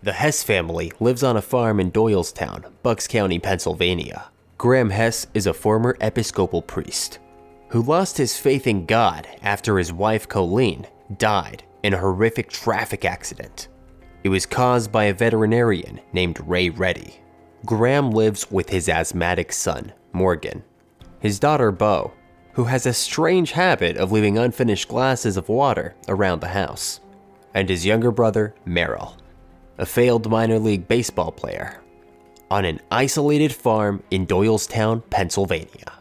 The Hess family lives on a farm in Doylestown, Bucks County, Pennsylvania. Graham Hess is a former Episcopal priest who lost his faith in God after his wife Colleen died in a horrific traffic accident. It was caused by a veterinarian named Ray Reddy. Graham lives with his asthmatic son, Morgan, his daughter Bo, who has a strange habit of leaving unfinished glasses of water around the house, and his younger brother, Merrill, a failed minor league baseball player, on an isolated farm in Doylestown, Pennsylvania.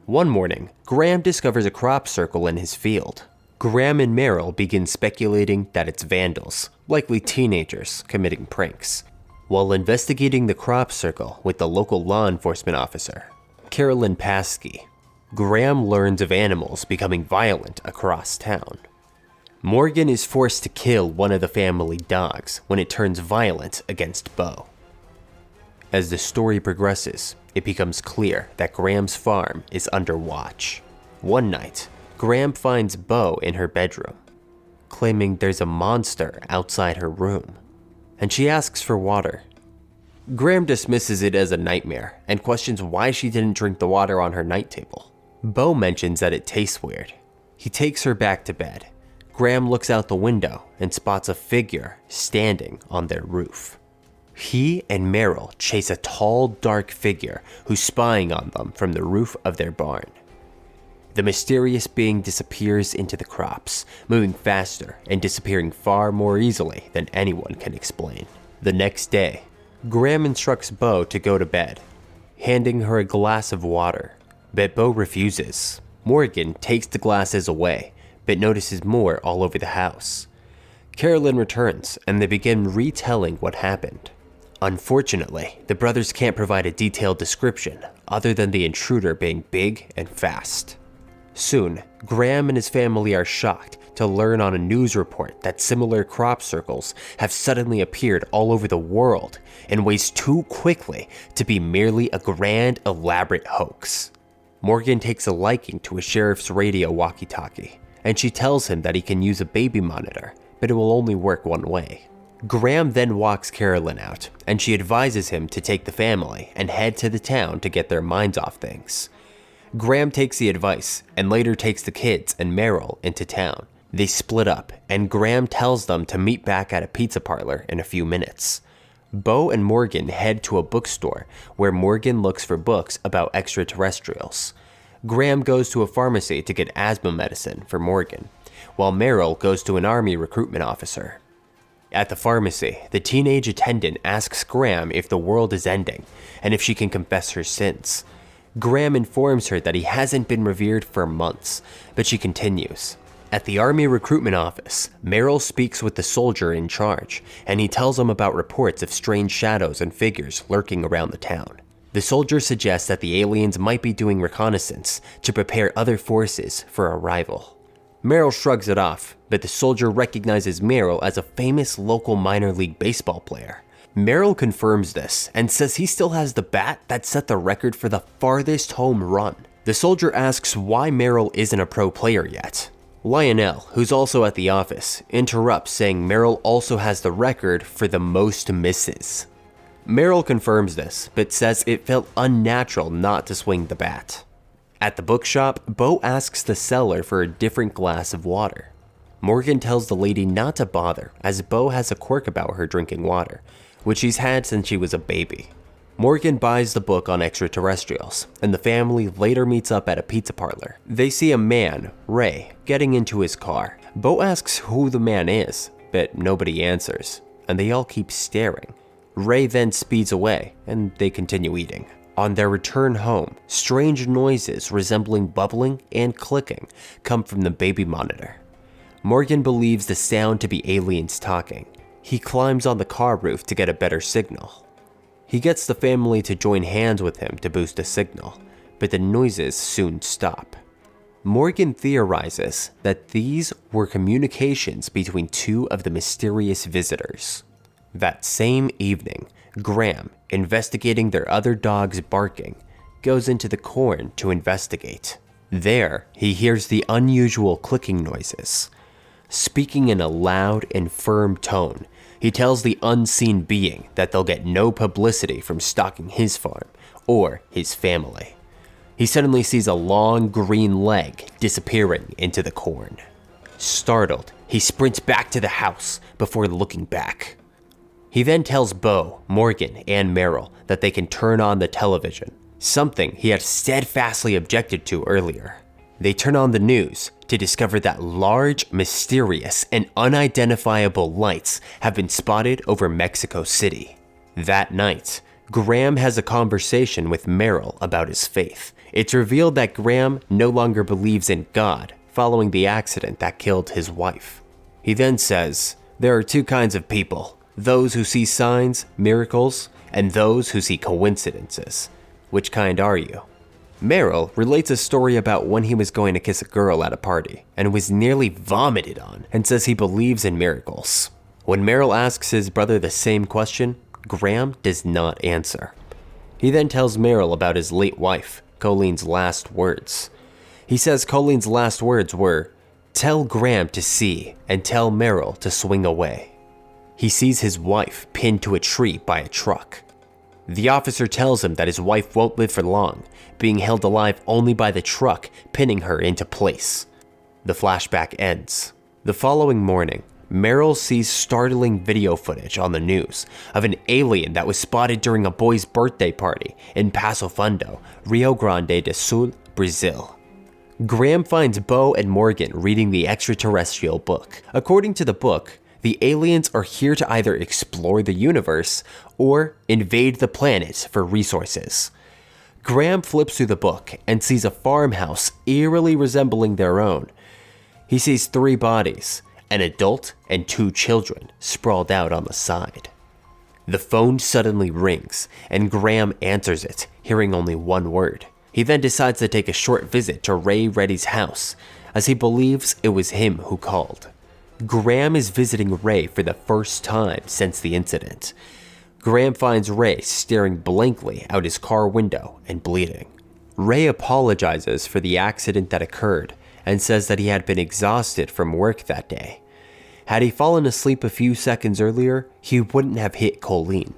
One morning, Graham discovers a crop circle in his field. Graham and Merrill begin speculating that it's vandals, likely teenagers, committing pranks. While investigating the crop circle with the local law enforcement officer, Carolyn Paskey, Graham learns of animals becoming violent across town. Morgan is forced to kill one of the family dogs when it turns violent against Bo. As the story progresses, it becomes clear that Graham's farm is under watch. One night, Graham finds Bo in her bedroom, claiming there's a monster outside her room, and she asks for water. Graham dismisses it as a nightmare and questions why she didn't drink the water on her night table. Bo mentions that it tastes weird. He takes her back to bed. Graham looks out the window and spots a figure standing on their roof. He and Merrill chase a tall, dark figure who's spying on them from the roof of their barn. The mysterious being disappears into the crops, moving faster and disappearing far more easily than anyone can explain. The next day, Graham instructs Bo to go to bed, handing her a glass of water, but Bo refuses. Morgan takes the glasses away, but notices more all over the house. Carolyn returns, and they begin retelling what happened. Unfortunately, the brothers can't provide a detailed description other than the intruder being big and fast. Soon, Graham and his family are shocked to learn on a news report that similar crop circles have suddenly appeared all over the world in ways too quickly to be merely a grand, elaborate hoax. Morgan takes a liking to a sheriff's radio walkie-talkie, and she tells him that he can use a baby monitor, but it will only work one way. Graham then walks Carolyn out, and she advises him to take the family and head to the town to get their minds off things. Graham takes the advice and later takes the kids and Merrill into town. They split up, and Graham tells them to meet back at a pizza parlor in a few minutes. Bo and Morgan head to a bookstore where Morgan looks for books about extraterrestrials. Graham goes to a pharmacy to get asthma medicine for Morgan, while Merrill goes to an army recruitment officer. At the pharmacy, the teenage attendant asks Graham if the world is ending and if she can confess her sins. Graham informs her that he hasn't been revered for months, but she continues. At the army recruitment office, Merrill speaks with the soldier in charge, and he tells him about reports of strange shadows and figures lurking around the town. The soldier suggests that the aliens might be doing reconnaissance to prepare other forces for arrival. Merrill shrugs it off, but the soldier recognizes Merrill as a famous local minor league baseball player. Merrill confirms this and says he still has the bat that set the record for the farthest home run. The soldier asks why Merrill isn't a pro player yet. Lionel, who's also at the office, interrupts saying Merrill also has the record for the most misses. Merrill confirms this, but says it felt unnatural not to swing the bat. At the bookshop, Bo asks the seller for a different glass of water. Morgan tells the lady not to bother, as Bo has a quirk about her drinking water, which she's had since she was a baby. Morgan buys the book on extraterrestrials, and the family later meets up at a pizza parlor. They see a man, Ray, getting into his car. Bo asks who the man is, but nobody answers, and they all keep staring. Ray then speeds away, and they continue eating. On their return home, strange noises resembling bubbling and clicking come from the baby monitor. Morgan believes the sound to be aliens talking. He climbs on the car roof to get a better signal. He gets the family to join hands with him to boost the signal, but the noises soon stop. Morgan theorizes that these were communications between two of the mysterious visitors. That same evening, Graham, investigating their other dogs barking, goes into the corn to investigate. There, he hears the unusual clicking noises. Speaking in a loud and firm tone, he tells the unseen being that they'll get no publicity from stalking his farm or his family. He suddenly sees a long green leg disappearing into the corn. Startled, he sprints back to the house before looking back. He then tells Bo, Morgan, and Meryl that they can turn on the television, something he had steadfastly objected to earlier. They turn on the news to discover that large, mysterious, and unidentifiable lights have been spotted over Mexico City. That night, Graham has a conversation with Meryl about his faith. It's revealed that Graham no longer believes in God following the accident that killed his wife. He then says, "There are two kinds of people, those who see signs, miracles, and those who see coincidences. Which kind are you?" Meryl relates a story about when he was going to kiss a girl at a party and was nearly vomited on, and says he believes in miracles. When Meryl asks his brother the same question, Graham does not answer. He then tells Meryl about his late wife, Colleen's last words. He says Colleen's last words were, "Tell Graham to see and tell Meryl to swing away." He sees his wife pinned to a tree by a truck. The officer tells him that his wife won't live for long, being held alive only by the truck pinning her into place. The flashback ends. The following morning, Meryl sees startling video footage on the news of an alien that was spotted during a boy's birthday party in Passo Fundo, Rio Grande do Sul, Brazil. Graham finds Bo and Morgan reading the extraterrestrial book. According to the book, the aliens are here to either explore the universe or invade the planet for resources. Graham flips through the book and sees a farmhouse eerily resembling their own. He sees 3 bodies, an adult and 2 children, sprawled out on the side. The phone suddenly rings, and Graham answers it, hearing only one word. He then decides to take a short visit to Ray Reddy's house, as he believes it was him who called. Graham is visiting Ray for the first time since the incident. Graham finds Ray staring blankly out his car window and bleeding. Ray apologizes for the accident that occurred and says that he had been exhausted from work that day. Had he fallen asleep a few seconds earlier, he wouldn't have hit Colleen.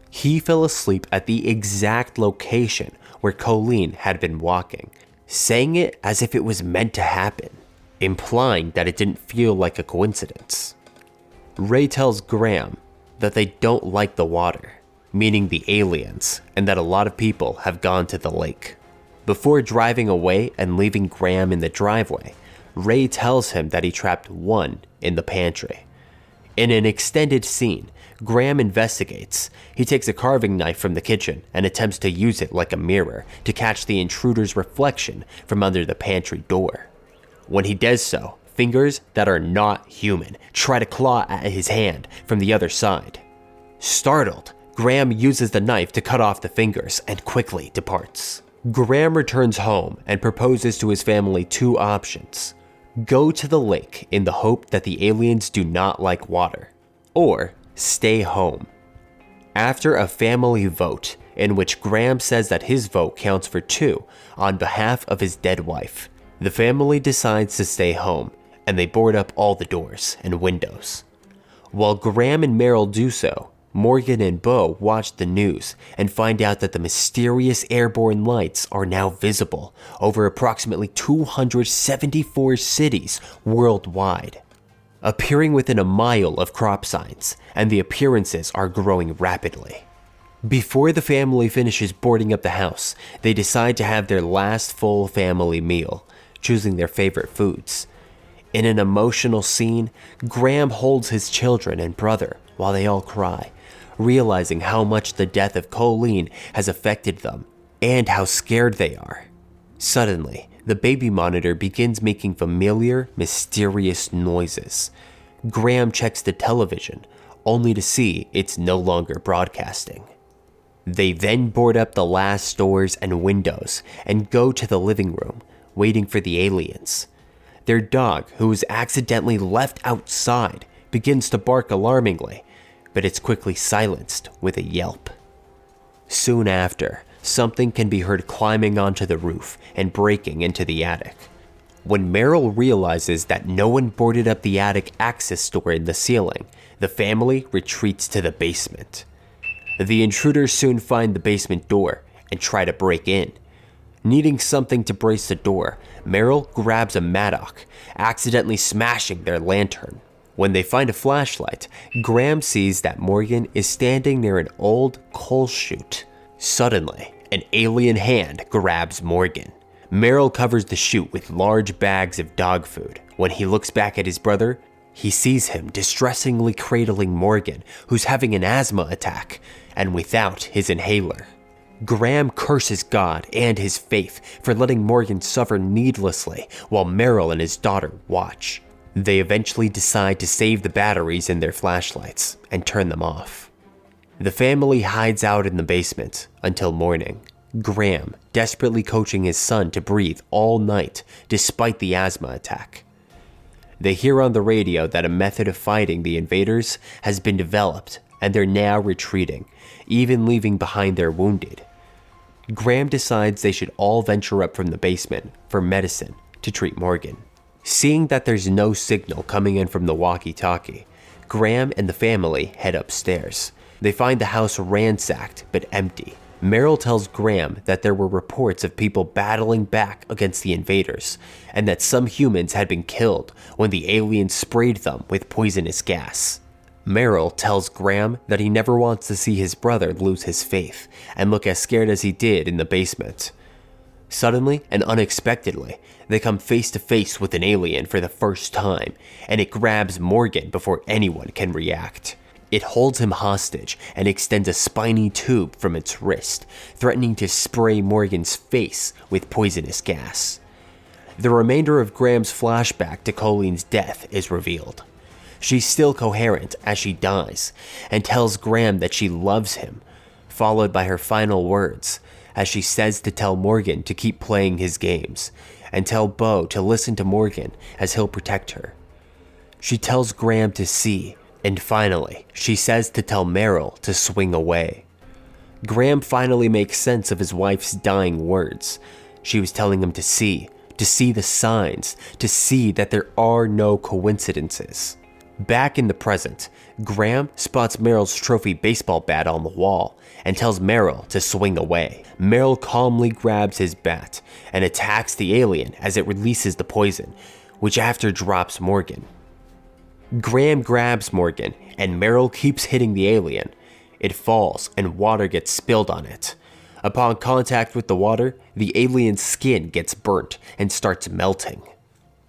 He fell asleep at the exact location where Colleen had been walking, saying it as if it was meant to happen, implying that it didn't feel like a coincidence. Ray tells Graham that they don't like the water, meaning the aliens, and that a lot of people have gone to the lake. Before driving away and leaving Graham in the driveway, Ray tells him that he trapped one in the pantry. In an extended scene, Graham investigates. He takes a carving knife from the kitchen and attempts to use it like a mirror to catch the intruder's reflection from under the pantry door. When he does so, fingers that are not human try to claw at his hand from the other side. Startled, Graham uses the knife to cut off the fingers and quickly departs. Graham returns home and proposes to his family 2 options. Go to the lake in the hope that the aliens do not like water, or stay home. After a family vote, in which Graham says that his vote counts for 2 on behalf of his dead wife, the family decides to stay home, and they board up all the doors and windows. While Graham and Meryl do so, Morgan and Bo watch the news and find out that the mysterious airborne lights are now visible over approximately 274 cities worldwide, appearing within a mile of crop signs, and the appearances are growing rapidly. Before the family finishes boarding up the house, they decide to have their last full family meal, choosing their favorite foods. In an emotional scene, Graham holds his children and brother while they all cry, realizing how much the death of Colleen has affected them and how scared they are. Suddenly, the baby monitor begins making familiar, mysterious noises. Graham checks the television, only to see it's no longer broadcasting. They then board up the last doors and windows and go to the living room, waiting for the aliens. Their dog, who was accidentally left outside, begins to bark alarmingly, but it's quickly silenced with a yelp. Soon after, something can be heard climbing onto the roof and breaking into the attic. When Meryl realizes that no one boarded up the attic access door in the ceiling, the family retreats to the basement. The intruders soon find the basement door and try to break in. Needing something to brace the door, Meryl grabs a mattock, accidentally smashing their lantern. When they find a flashlight, Graham sees that Morgan is standing near an old coal chute. Suddenly, an alien hand grabs Morgan. Meryl covers the chute with large bags of dog food. When he looks back at his brother, he sees him distressingly cradling Morgan, who's having an asthma attack, and without his inhaler. Graham curses God and his faith for letting Morgan suffer needlessly while Meryl and his daughter watch. They eventually decide to save the batteries in their flashlights and turn them off. The family hides out in the basement until morning. Graham desperately coaching his son to breathe all night despite the asthma attack. They hear on the radio that a method of fighting the invaders has been developed and they're now retreating, even leaving behind their wounded. Graham decides they should all venture up from the basement for medicine to treat Morgan. Seeing that there's no signal coming in from the walkie-talkie, Graham and the family head upstairs. They find the house ransacked but empty. Meryl tells Graham that there were reports of people battling back against the invaders, and that some humans had been killed when the aliens sprayed them with poisonous gas. Meryl tells Graham that he never wants to see his brother lose his faith and look as scared as he did in the basement. Suddenly and unexpectedly, they come face to face with an alien for the first time, and it grabs Morgan before anyone can react. It holds him hostage and extends a spiny tube from its wrist, threatening to spray Morgan's face with poisonous gas. The remainder of Graham's flashback to Colleen's death is revealed. She's still coherent as she dies, and tells Graham that she loves him, followed by her final words, as she says to tell Morgan to keep playing his games, and tell Bo to listen to Morgan as he'll protect her. She tells Graham to see, and finally, she says to tell Meryl to swing away. Graham finally makes sense of his wife's dying words. She was telling him to see the signs, to see that there are no coincidences. Back in the present, Graham spots Meryl's trophy baseball bat on the wall and tells Meryl to swing away. Meryl calmly grabs his bat and attacks the alien as it releases the poison, which after drops Morgan. Graham grabs Morgan, and Meryl keeps hitting the alien. It falls, and water gets spilled on it. Upon contact with the water, the alien's skin gets burnt and starts melting.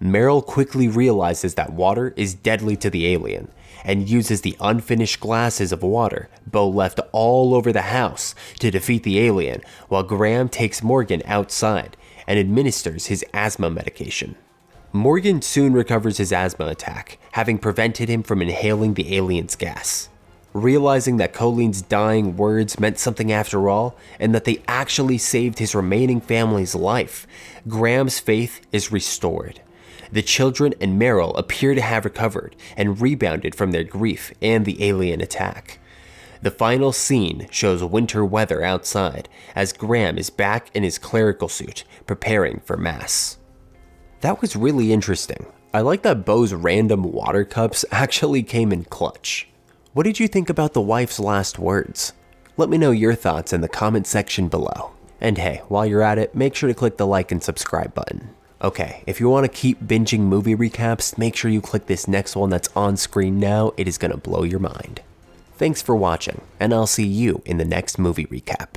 Meryl quickly realizes that water is deadly to the alien, and uses the unfinished glasses of water Bo left all over the house to defeat the alien, while Graham takes Morgan outside and administers his asthma medication. Morgan soon recovers his asthma attack, having prevented him from inhaling the alien's gas. Realizing that Colleen's dying words meant something after all, and that they actually saved his remaining family's life, Graham's faith is restored. The children and Meryl appear to have recovered and rebounded from their grief and the alien attack. The final scene shows winter weather outside, as Graham is back in his clerical suit, preparing for Mass. That was really interesting. I like that Bo's random water cups actually came in clutch. What did you think about the wife's last words? Let me know your thoughts in the comment section below. And hey, while you're at it, make sure to click the like and subscribe button. Okay, if you want to keep binging movie recaps, make sure you click this next one that's on screen now. It is going to blow your mind. Thanks for watching, and I'll see you in the next movie recap.